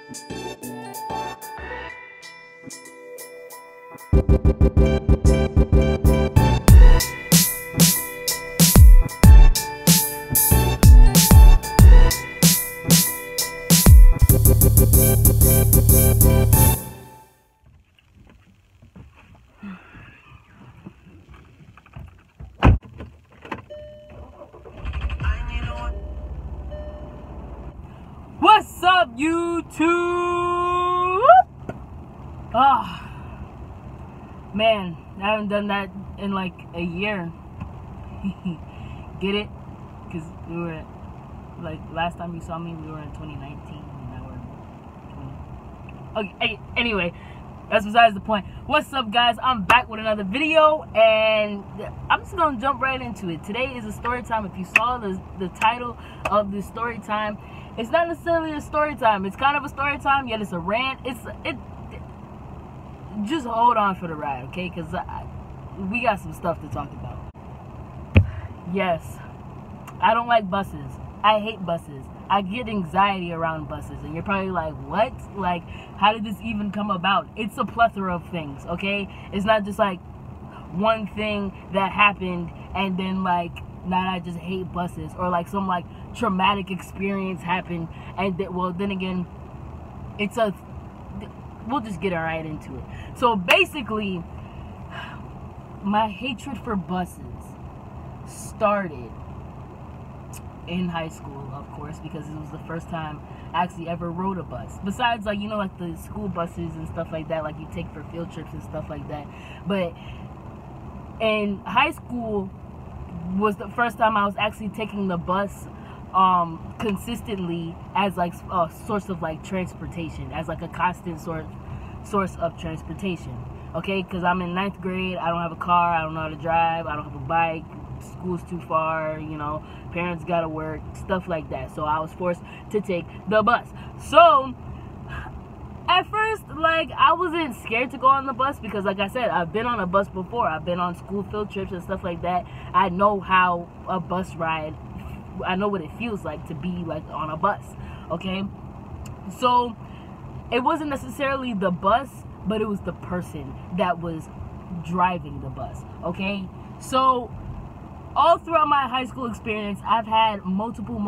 What's up, YouTube? Man, I haven't done that in like a year. Get it? Because we were, like, last time you saw me, we were in 2019, and now we're in 20. Okay, anyway, that's besides the point. What's up, guys? I'm back with another video, and I'm just gonna jump right into it. Today is a story time. If you saw the title of the story time, it's not necessarily a story time. It's kind of a story time, yet it's a rant. Just hold on for the ride, okay? Because we got some stuff to talk about. Yes, I don't like buses. I hate buses. I get anxiety around buses. And you're probably like, what? Like, how did this even come about? It's a plethora of things, okay? It's not just like one thing that happened and then like, now I just hate buses, or like some like traumatic experience happened, and then again, we'll just get right into it. So basically, my hatred for buses started in high school, of course, because it was the first time I actually ever rode a bus. Besides, like, you know, like the school buses and stuff like that, like you take for field trips and stuff like that. But in high school was the first time I was actually taking the bus consistently as like a source of like transportation, as like a constant source of transportation. Okay, because I'm in 9th grade, I don't have a car, I don't know how to drive, I don't have a bike, school's too far, you know, parents gotta work, stuff like that. So I was forced to take the bus. So at first, like, I wasn't scared to go on the bus because, like I said, I've been on a bus before. I've been on school field trips and stuff like that. I know how a bus ride, I know what it feels like to be, like, on a bus, okay? So it wasn't necessarily the bus, but it was the person that was driving the bus, okay? So all throughout my high school experience, I've had multiple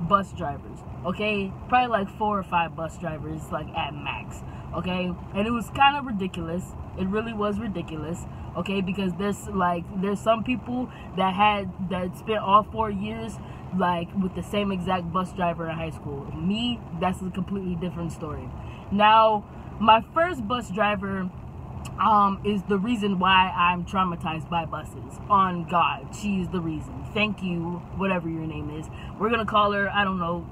bus drivers, okay? Probably like 4 or 5 bus drivers, like, at max, okay? And it was kind of ridiculous. It really was ridiculous, okay? Because there's some people that spent all 4 years, like, with the same exact bus driver in high school. Me, that's a completely different story. Now, my first bus driver is the reason why I'm traumatized by buses. On God, she is the reason. Thank you, whatever your name is. We're gonna call her, I don't know,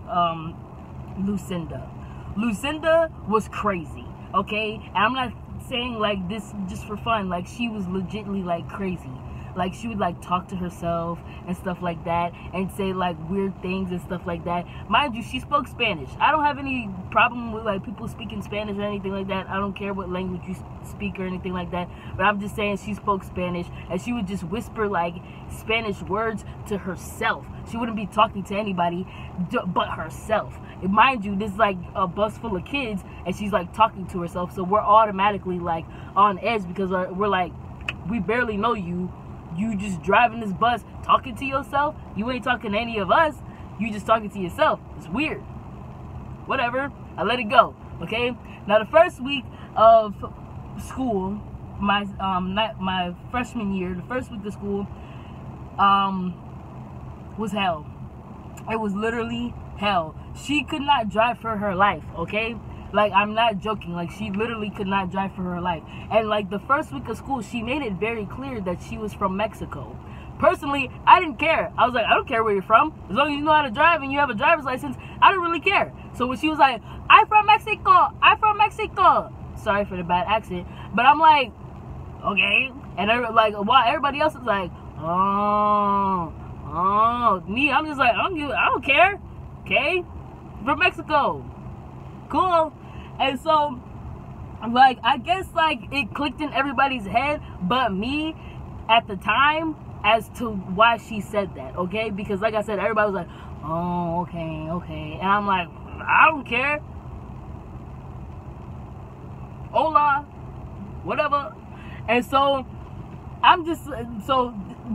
Lucinda. Lucinda was crazy, okay? And I'm not saying like this just for fun. Like, she was legitly like crazy. Like, she would like talk to herself and stuff like that, and say like weird things and stuff like that. Mind you, she spoke Spanish. I don't have any problem with like people speaking Spanish or anything like that. I don't care what language you speak or anything like that. But I'm just saying, she spoke Spanish, and she would just whisper like Spanish words to herself. She wouldn't be talking to anybody but herself. And mind you, this is like a bus full of kids, and she's like talking to herself. So we're automatically like on edge because we're like, we barely know you. You just driving this bus, talking to yourself. You ain't talking to any of us. You just talking to yourself. It's weird. Whatever. I let it go. Okay. Now, the first week of school, my freshman year, the first week of school, was hell. It was literally hell. She could not drive for her life. Okay. Like, I'm not joking. Like, she literally could not drive for her life. And, like, the first week of school, she made it very clear that she was from Mexico. Personally, I didn't care. I was like, I don't care where you're from. As long as you know how to drive and you have a driver's license, I don't really care. So when she was like, I'm from Mexico. I'm from Mexico. Sorry for the bad accent. But I'm like, okay. And like, while everybody else is like, oh. Me, I'm just like, I don't care. Okay? From Mexico. Cool. And so, like, I guess, like, it clicked in everybody's head but me at the time as to why she said that, okay? Because, like I said, everybody was like, oh, okay. And I'm like, I don't care. Hola, whatever. And so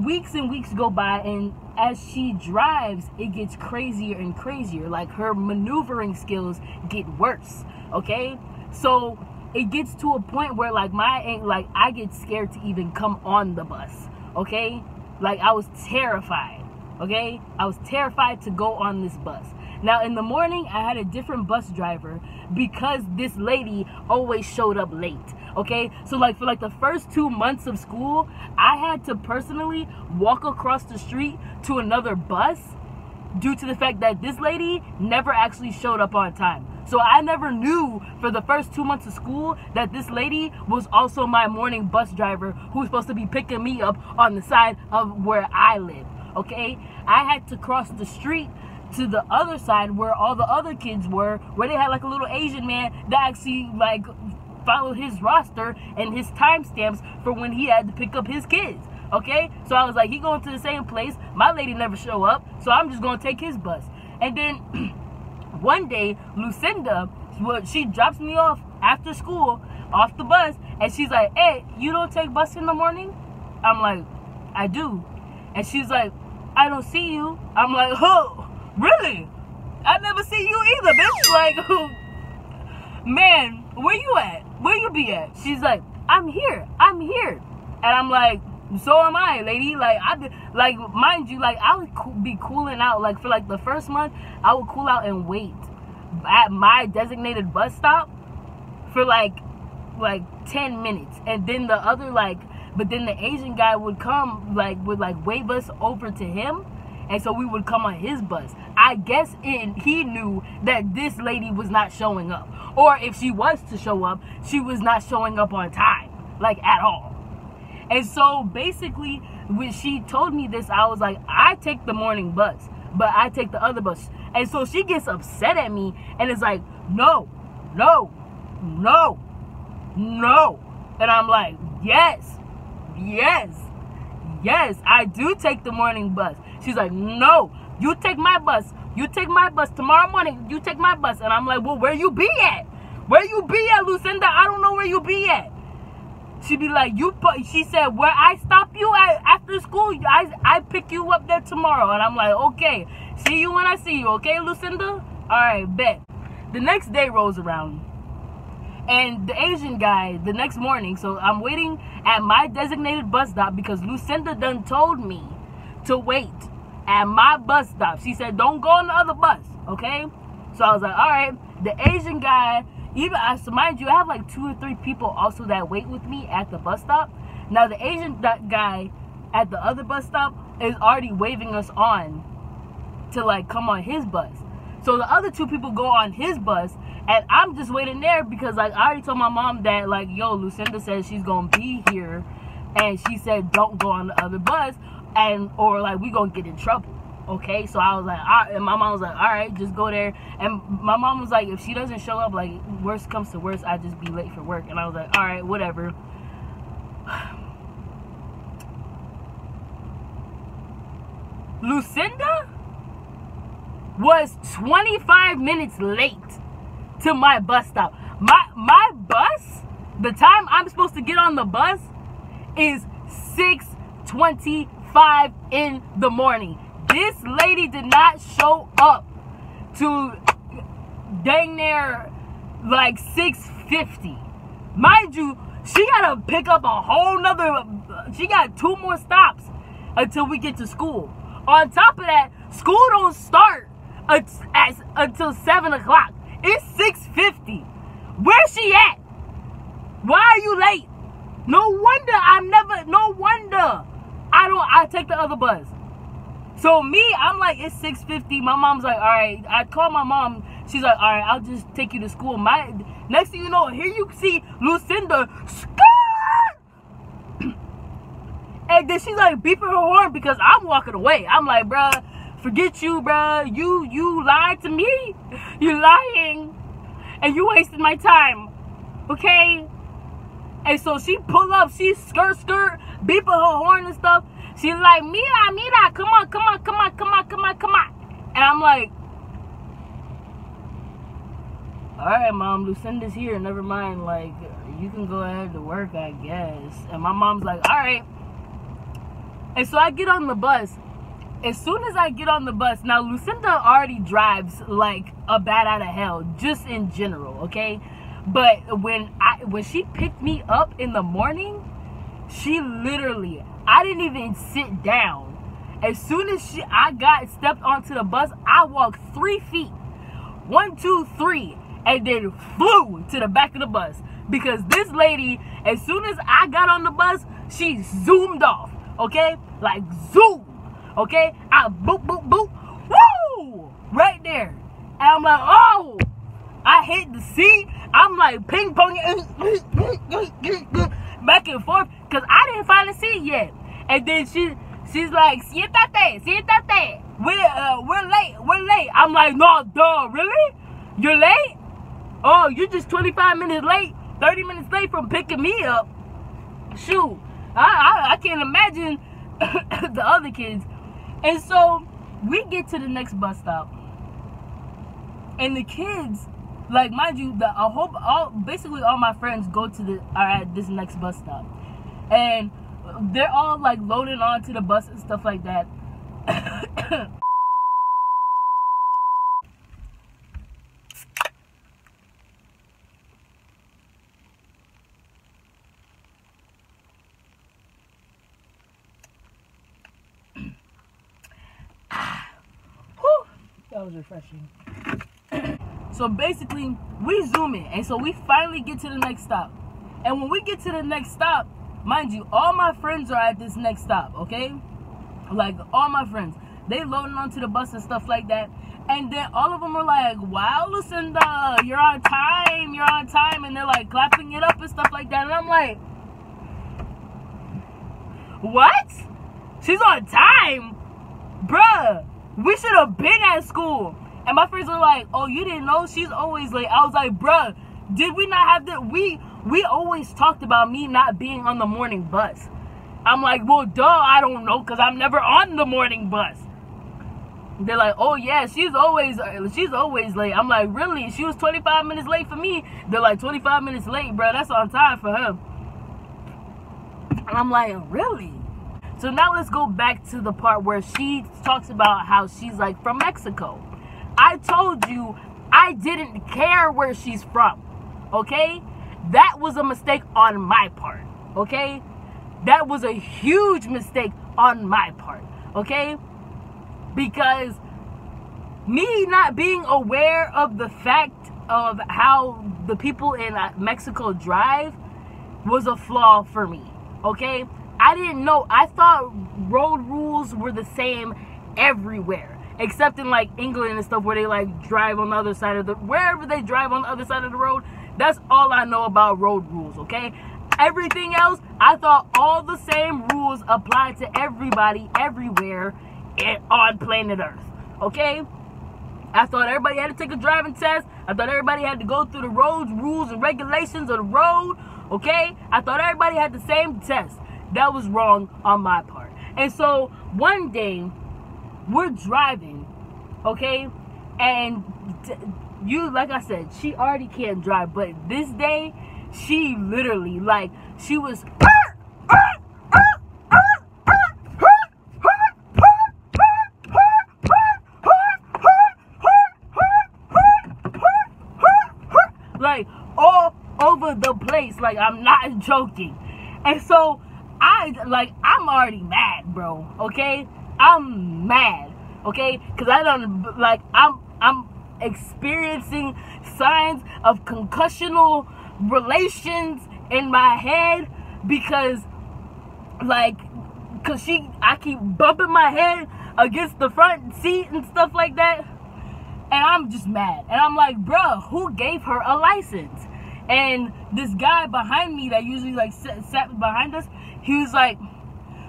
weeks and weeks go by, and as she drives, it gets crazier and crazier. Like, her maneuvering skills get worse. Okay, so it gets to a point where like I get scared to even come on the bus. Okay, like I was terrified. Okay, I was terrified to go on this bus. Now in the morning, I had a different bus driver because this lady always showed up late. Okay, so like for like the first 2 months of school, I had to personally walk across the street to another bus due to the fact that this lady never actually showed up on time. So I never knew for the first 2 months of school that this lady was also my morning bus driver who was supposed to be picking me up on the side of where I live. Okay, I had to cross the street to the other side where all the other kids were, where they had like a little Asian man that actually like followed his roster and his timestamps for when he had to pick up his kids. Okay, so I was like, he going to the same place, my lady never show up, so I'm just gonna take his bus. And then one day, Lucinda, she drops me off after school off the bus, and she's like, hey, you don't take bus in the morning? I'm like, I do. And she's like, I don't see you. I'm like, oh, really? I never see you either, bitch. Like, man, where you at? Where you be at? She's like, I'm here. And I'm like, so am I, lady. Like, mind you, like, I would be cooling out. Like, for like the first month, I would cool out and wait at my designated bus stop for like 10 minutes. And then but then the Asian guy would come, would wave us over to him. And so we would come on his bus. I guess he knew that this lady was not showing up. Or if she was to show up, she was not showing up on time. Like, at all. And so, basically, when she told me this, I was like, I take the morning bus, but I take the other bus. And so she gets upset at me and is like, no. And I'm like, yes, I do take the morning bus. She's like, no, you take my bus. Tomorrow morning, you take my bus. And I'm like, well, where you be at? Lucinda? I don't know where you be at. She'd be like, she said, where I stop you at after school, I pick you up there tomorrow. And I'm like, okay, see you when I see you, okay, Lucinda? All right, bet. The next day rolls around, and the Asian guy, the next morning, so I'm waiting at my designated bus stop because Lucinda done told me to wait at my bus stop. She said, don't go on the other bus, okay? So I was like, all right. The Asian guy, so mind you, I have like 2 or 3 people also that wait with me at the bus stop. Now the Asian guy at the other bus stop is already waving us on to like come on his bus. So the other 2 people go on his bus, and I'm just waiting there because like I already told my mom that like, yo, Lucinda says she's gonna be here, and she said don't go on the other bus, or like we gonna get in trouble. Okay, so I was like, and my mom was like, all right, just go there. And my mom was like, if she doesn't show up, like, worst comes to worst, I'd just be late for work. And I was like, all right, whatever. Lucinda was 25 minutes late to my bus stop. My bus, the time I'm supposed to get on the bus is 6:25 in the morning. This lady did not show up to dang near like 6:50. Mind you, she gotta pick up a whole nother, she got 2 more stops until we get to school. On top of that, school don't start until 7 o'clock. It's 6:50. Where's she at? Why are you late? No wonder I take the other bus. So me, I'm like, it's 6:50. My mom's like, all right. I call my mom. She's like, all right, I'll just take you to school. Next thing you know, here you see Lucinda, and then she's like beeping her horn because I'm walking away. I'm like, bruh, forget you, bruh. You lied to me. You lying, and you wasted my time. Okay. And so she pull up, she skirt, beeping her horn and stuff. She's like, Mira, come on. And I'm like, alright, Mom, Lucinda's here, never mind, like, you can go ahead to work, I guess. And my mom's like, alright. And so I get on the bus. As soon as I get on the bus, now Lucinda already drives like a bat out of hell, just in general, okay? But when she picked me up in the morning, she literally, I didn't even sit down. As soon as I stepped onto the bus, I walked 3 feet, 1, 2, 3, and then flew to the back of the bus. Because this lady, as soon as I got on the bus, she zoomed off, okay? Like zoom, okay? I boop, boop, boop, woo! Right there. And I'm like, oh! I hit the seat. I'm like ping ponging back and forth because I didn't find a seat yet. And then she's like, siéntate. We're late. I'm like, no, duh, really? You're late? Oh, you're just 25 minutes late, 30 minutes late from picking me up. Shoot, I can't imagine the other kids. And so we get to the next bus stop, and the kids, like, mind you, basically all my friends are at this next bus stop, and they're all like loading onto the bus and stuff like that. That was refreshing. So basically, we zoom in, and so we finally get to the next stop. And when we get to the next stop, mind you, all my friends are at this next stop, okay? Like, all my friends, they loading onto the bus and stuff like that. And then all of them are like, wow, Lucinda, you're on time, and they're like clapping it up and stuff like that. And I'm like, what? She's on time? Bruh, we should have been at school. And my friends were like, oh, you didn't know? She's always late. I was like, bruh, did we not have that? We always talked about me not being on the morning bus. I'm like, well, duh, I don't know, because I'm never on the morning bus. They're like, oh, yeah, she's always late. I'm like, really? She was 25 minutes late for me. They're like, 25 minutes late, bro. That's on time for her. And I'm like, really? So now let's go back to the part where she talks about how she's like from Mexico. I told you I didn't care where she's from, okay? That was a mistake on my part, okay? That was a huge mistake on my part, okay? Because me not being aware of the fact of how the people in Mexico drive was a flaw for me, okay? I didn't know. I thought road rules were the same everywhere, except in like England and stuff where they like drive on the other side of wherever they drive on the other side of the road. That's all I know about road rules, okay? Everything else, I thought all the same rules applied to everybody, everywhere on planet Earth, okay? I thought everybody had to take a driving test. I thought everybody had to go through the roads, rules, and regulations of the road, okay? I thought everybody had the same test. That was wrong on my part. And so one day we're driving, okay? And like I said, she already can't drive, but this day she literally, like, she was like all over the place. Like, I'm not joking. And so I'm already mad, bro, okay? I'm mad, okay? Because I'm experiencing signs of concussional relations in my head because I keep bumping my head against the front seat and stuff like that. And I'm just mad. And I'm like, bro, who gave her a license? And this guy behind me that usually like sat behind us, he was like,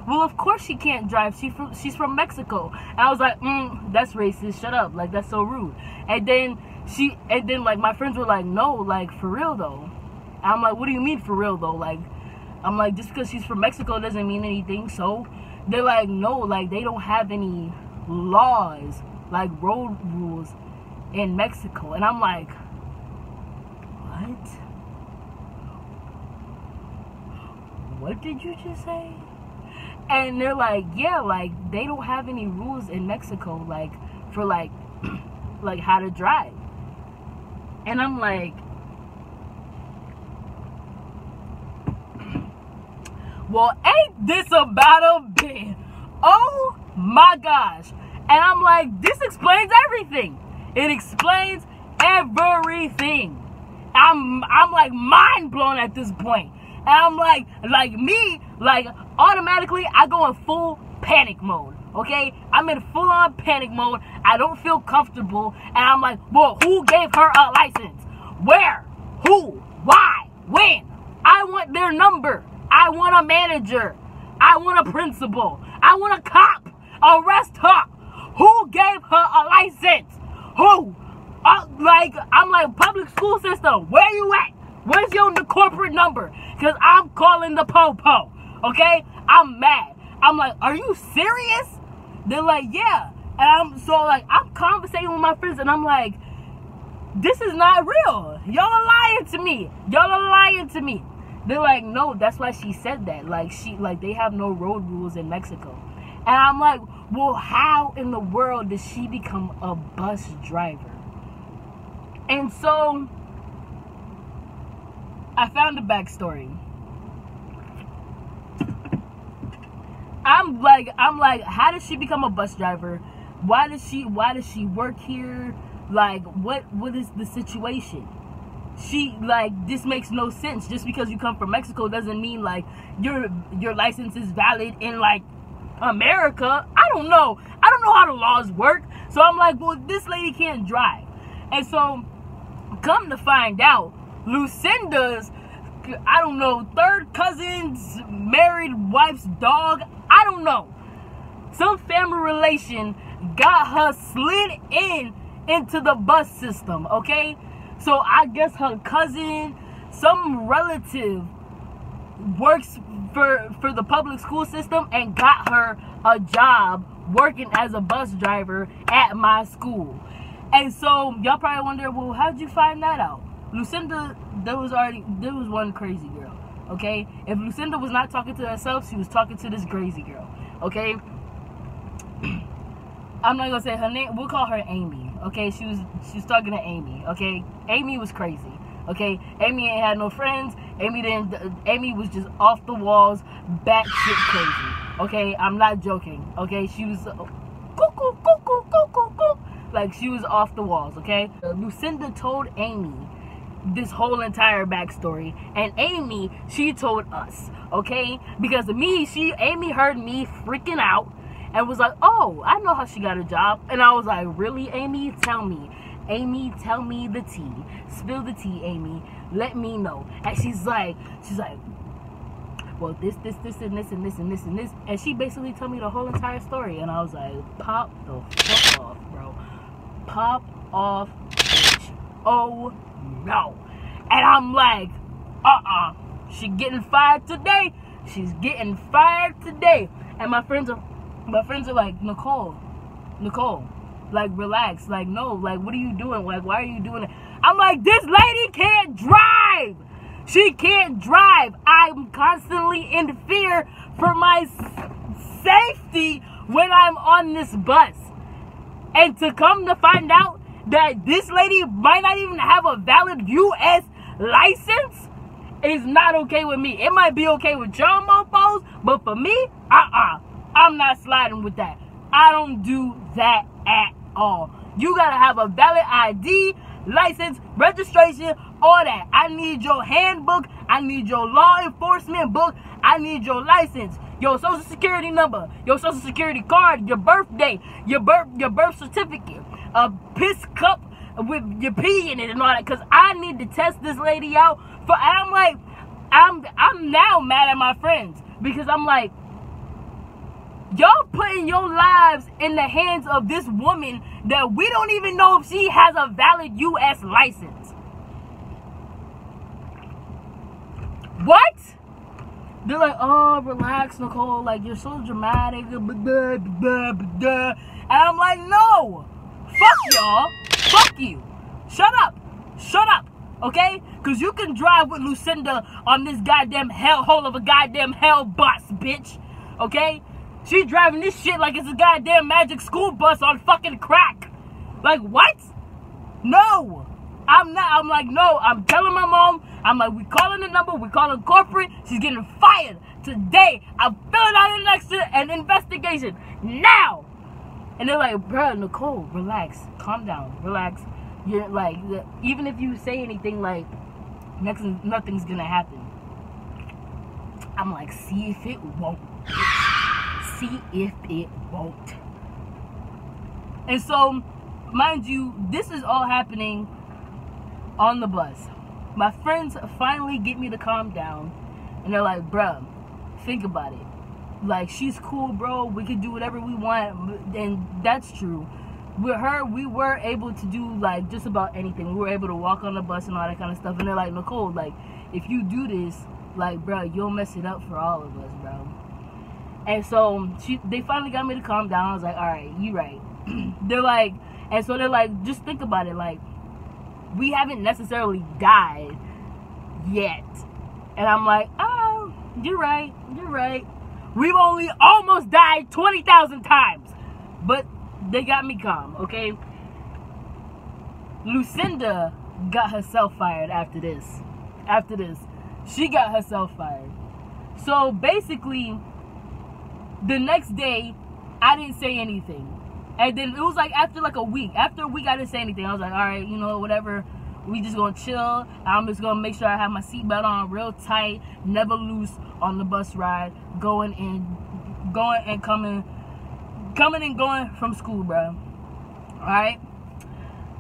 well, of course she can't drive. She's from Mexico. And I was like, that's racist. Shut up. Like, that's so rude. And then like my friends were like, no, like, for real though. And I'm like, what do you mean for real though? Like, I'm like, just because she's from Mexico doesn't mean anything. So they're like, no, like, they don't have any laws, like road rules in Mexico. And I'm like, what? What did you just say? And they're like, yeah, like, they don't have any rules in Mexico, like, for, like, like, how to drive. And I'm like, well, ain't this about a bit? Oh, my gosh. And I'm like, this explains everything. It explains everything. I'm like, mind blown at this point. And I'm like me, like, automatically, I go in full panic mode, okay? I'm in full-on panic mode. I don't feel comfortable. And I'm like, well, who gave her a license? Where? Who? Why? When? I want their number. I want a manager. I want a principal. I want a cop. Arrest her. Who gave her a license? Who? I'm like, public school system, where you at? Where's your corporate number? Because I'm calling the po-po, okay? I'm mad. I'm like, are you serious? They're like, yeah. And I'm conversating with my friends, and I'm like, this is not real. Y'all are lying to me. Y'all are lying to me. They're like, no, that's why she said that. Like, they have no road rules in Mexico. And I'm like, well, how in the world did she become a bus driver? And so I found a backstory. I'm like, how did she become a bus driver? Why does she work here? Like, what is the situation? This makes no sense. Just because you come from Mexico doesn't mean like your license is valid in like America. I don't know how the laws work. So I'm like, well, this lady can't drive. And so come to find out, Lucinda's, I don't know, third cousin's married wife's dog, I don't know, some family relation got her slid into the bus system, okay? So I guess her cousin, some relative, works for the public school system and got her a job working as a bus driver at my school. And so y'all probably wonder, well, how'd you find that out? Lucinda, there was one crazy girl, okay? If Lucinda was not talking to herself, she was talking to this crazy girl, okay? I'm not gonna say her name. We'll call her Amy, okay? She was talking to Amy, okay? Amy was crazy, okay? Amy ain't had no friends. Amy was just off the walls, batshit crazy, okay? I'm not joking, okay? She was cuckoo. Like, she was off the walls, okay? Lucinda told Amy this whole entire backstory, and Amy, she told us, okay? Because of me, Amy heard me freaking out and was like, oh, I know how she got a job. And I was like, really, Amy? Tell me. Amy, tell me the tea. Spill the tea, Amy. Let me know. And she's like, well, this, and this. And she basically told me the whole entire story. And I was like, pop the fuck off, bro. Pop off, bitch. Oh, no. And I'm like, she getting fired today. She's getting fired today. And my friends are like, Nicole, like, relax. Like, no, like, what are you doing? Like, why are you doing it? I'm like, this lady can't drive. She can't drive. I'm constantly in fear for my safety when I'm on this bus. And to come to find out that this lady might not even have a valid U.S. license is not okay with me. It might be okay with y'all mofos, but for me, I'm not sliding with that. I don't do that at all. You gotta have a valid ID, license, registration, all that. I need your handbook. I need your law enforcement book. I need your license, your social security number, your social security card, your birthday, your birth certificate, a piss cup with your pee in it and all that. Cause I need to test this lady out. I'm like, I'm now mad at my friends because I'm like, y'all putting your lives in the hands of this woman that we don't even know if she has a valid U.S. license. What? They're like, oh, relax, Nicole. Like, you're so dramatic. And I'm like, no. Fuck y'all. Fuck you. Shut up. Shut up. okay? Because you can drive with Lucinda on this goddamn hellhole of a goddamn hell bus, bitch, okay? She driving this shit like it's a goddamn magic school bus on fucking crack. Like, what? No. I'm not. I'm like, no. I'm telling my mom. I'm like, we calling the number. We calling corporate. She's getting fired today. I'm filling out an investigation now. And they're like, bro, Nicole, relax. Calm down. Relax. You're like, even if you say anything, like, nothing's gonna happen. I'm like, see if it won't. See if it won't. And so, mind you, this is all happening on the bus. My friends finally get me to calm down. And they're like, bruh, think about it. Like, she's cool, bro. We can do whatever we want. And that's true. With her, we were able to do, like, just about anything. We were able to walk on the bus and all that kind of stuff. And they're like, Nicole, like, if you do this, like, bro, you'll mess it up for all of us, bro. And so, they finally got me to calm down. I was like, alright, you right. They're like, and so they're like, just think about it. Like, we haven't necessarily died yet. And I'm like, oh, you're right. You're right. We've only almost died 20,000 times. But they got me calm, okay? Lucinda got herself fired after this. After this. She got herself fired. So basically, the next day, I didn't say anything. And then it was like after like a week. After a week, I didn't say anything. I was like, all right, you know, whatever. We just gonna chill. I'm just gonna make sure I have my seatbelt on real tight, never loose on the bus ride, going and coming and going from school, bro. All right.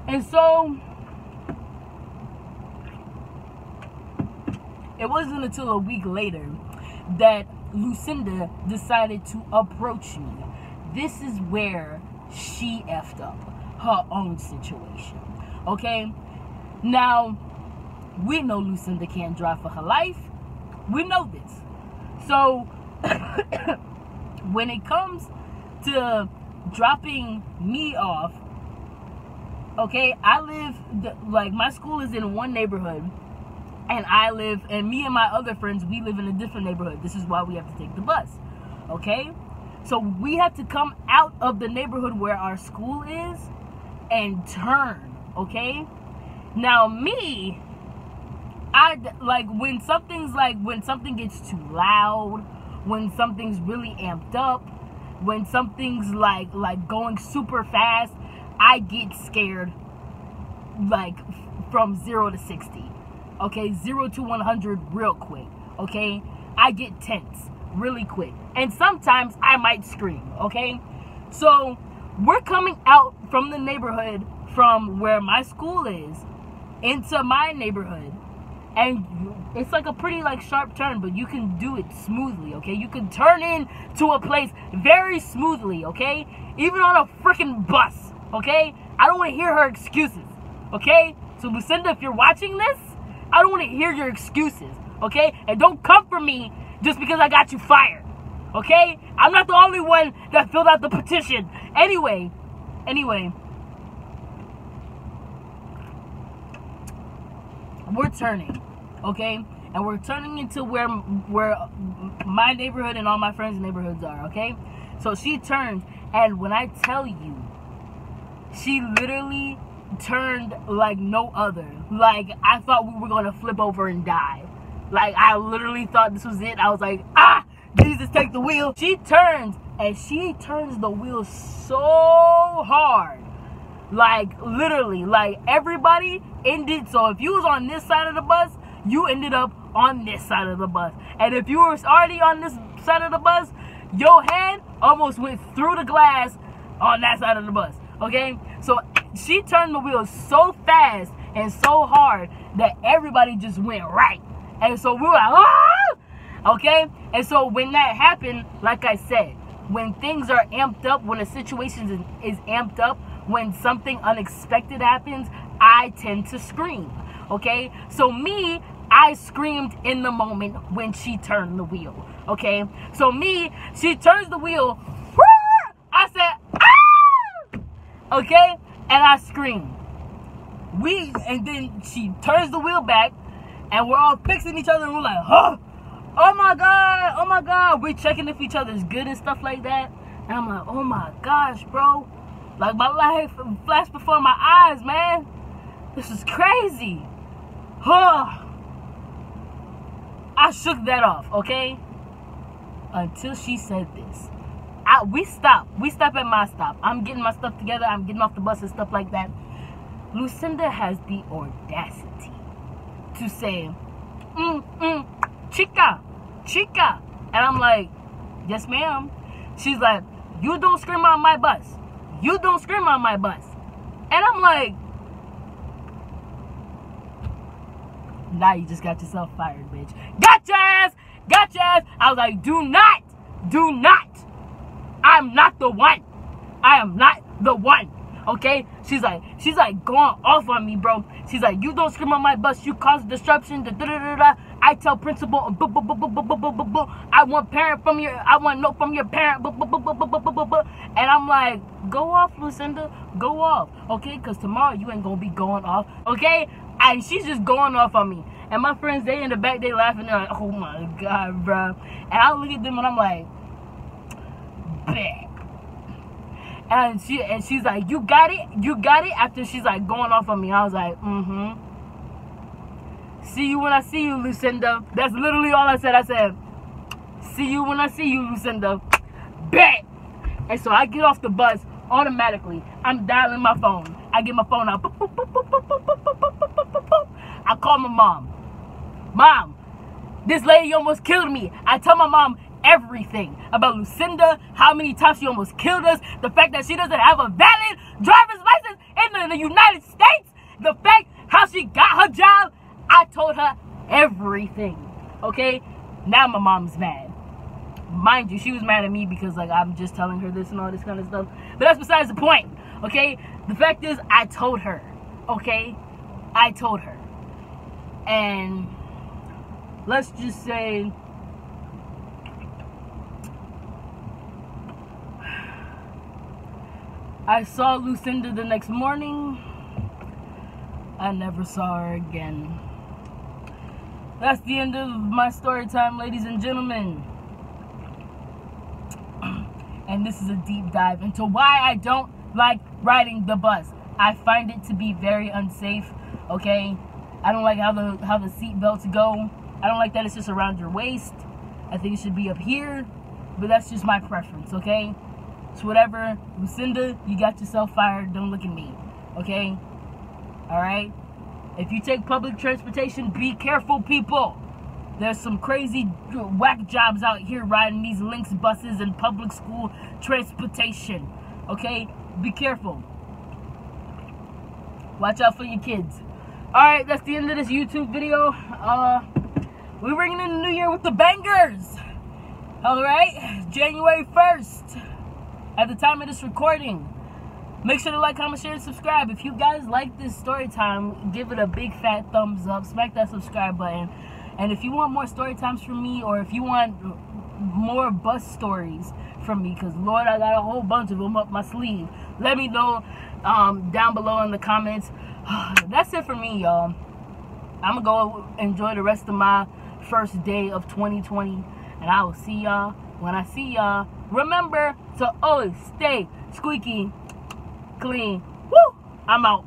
And so it wasn't until a week later that Lucinda decided to approach me. This is where she effed up her own situation, okay? Now, we know Lucinda can't drive for her life. We know this. So, when it comes to dropping me off, okay, like, my school is in one neighborhood, and me and my other friends, we live in a different neighborhood. This is why we have to take the bus, okay? So we have to come out of the neighborhood where our school is and turn, okay? Now me, when something gets too loud, when something's really amped up, when something's like going super fast, I get scared, like, from 0 to 60, okay? 0 to 100 real quick, okay? I get tense really quick. And sometimes I might scream, okay? So, we're coming out from the neighborhood from where my school is into my neighborhood. And it's like a pretty, like, sharp turn, but you can do it smoothly, okay? You can turn into a place very smoothly, okay? Even on a freaking bus, okay? I don't want to hear her excuses, okay? So, Lucinda, if you're watching this, I don't want to hear your excuses, okay? And don't come for me just because I got you fired, okay? I'm not the only one that filled out the petition. Anyway, we're turning, okay? And we're turning into where my neighborhood and all my friends' neighborhoods are, okay? So she turns, and when I tell you, she literally turned like no other. Like, I thought we were gonna flip over and die. Like, I literally thought this was it. I was like, ah, Jesus, take the wheel. She turns, and she turns the wheel so hard. Like, literally, like, everybody ended. So if you was on this side of the bus, you ended up on this side of the bus. And if you were already on this side of the bus, your head almost went through the glass on that side of the bus, okay? So she turned the wheel so fast and so hard that everybody just went right. And so we were like, ah! Okay? And so when that happened, like I said, when things are amped up, when a situation is amped up, when something unexpected happens, I tend to scream. Okay? So me, I screamed in the moment when she turned the wheel. Okay? So me, she turns the wheel. I said, ah! Okay? And I screamed. And then she turns the wheel back, and we're all fixing each other, and we're like, huh? Oh my God. We're checking if each other's good and stuff like that. And I'm like, oh my gosh, bro. Like, my life flashed before my eyes, man. This is crazy. Huh. I shook that off, okay? Until she said this. We stop at my stop. I'm getting my stuff together. I'm getting off the bus and stuff like that. Lucinda has the audacity to say, chica. And I'm like, yes, ma'am. She's like, you don't scream on my bus. You don't scream on my bus. And I'm like, now you just got yourself fired, bitch. Gotcha ass. I was like, do not. I'm not the one. I am not the one. Okay? She's like going off on me, bro. She's like, you don't scream on my bus. You cause disruption. I tell principal. I want note from your parent. And I'm like, go off, Lucinda. Go off. Okay? Because tomorrow you ain't going to be going off. Okay? And she's just going off on me. And my friends, they in the back, they laughing. They're like, oh my God, bro. And I look at them and I'm like, bet. And she's like, you got it? After she's like going off on me, I was like, see you when I see you, Lucinda. That's literally all I said. I said, see you when I see you, Lucinda. Bet. And so I get off the bus automatically. I'm dialing my phone. I get my phone out. I call my mom. Mom, this lady almost killed me. I tell my mom everything about Lucinda, how many times she almost killed us, the fact that she doesn't have a valid driver's license in the United States, the fact how she got her job. I told her everything. Okay? Now my mom's mad. Mind you, she was mad at me because like I'm just telling her this and all this kind of stuff. But that's besides the point. Okay? The fact is, I told her. Okay? I told her. And let's just say I saw Lucinda the next morning. I never saw her again. That's the end of my story time, ladies and gentlemen. And this is a deep dive into why I don't like riding the bus. I find it to be very unsafe, okay? I don't like how the seat belts go. I don't like that it's just around your waist. I think it should be up here, but that's just my preference, okay? So whatever. Lucinda, you got yourself fired. Don't look at me, okay? Alright? If you take public transportation, be careful, people. There's some crazy whack jobs out here riding these Lynx buses and public school transportation, okay? Be careful. Watch out for your kids. Alright, that's the end of this YouTube video. We're bringing in the new year with the bangers. Alright, January 1st. At the time of this recording. Make sure to like, comment, share, and subscribe. If you guys like this story time, give it a big fat thumbs up. Smack that subscribe button. And if you want more story times from me, or if you want more bus stories from me, because Lord, I got a whole bunch of them up my sleeve, let me know down below in the comments. That's it for me, y'all. I'm gonna go enjoy the rest of my first day of 2020, and I will see y'all when I see y'all. Remember to always stay squeaky clean. Woo! I'm out.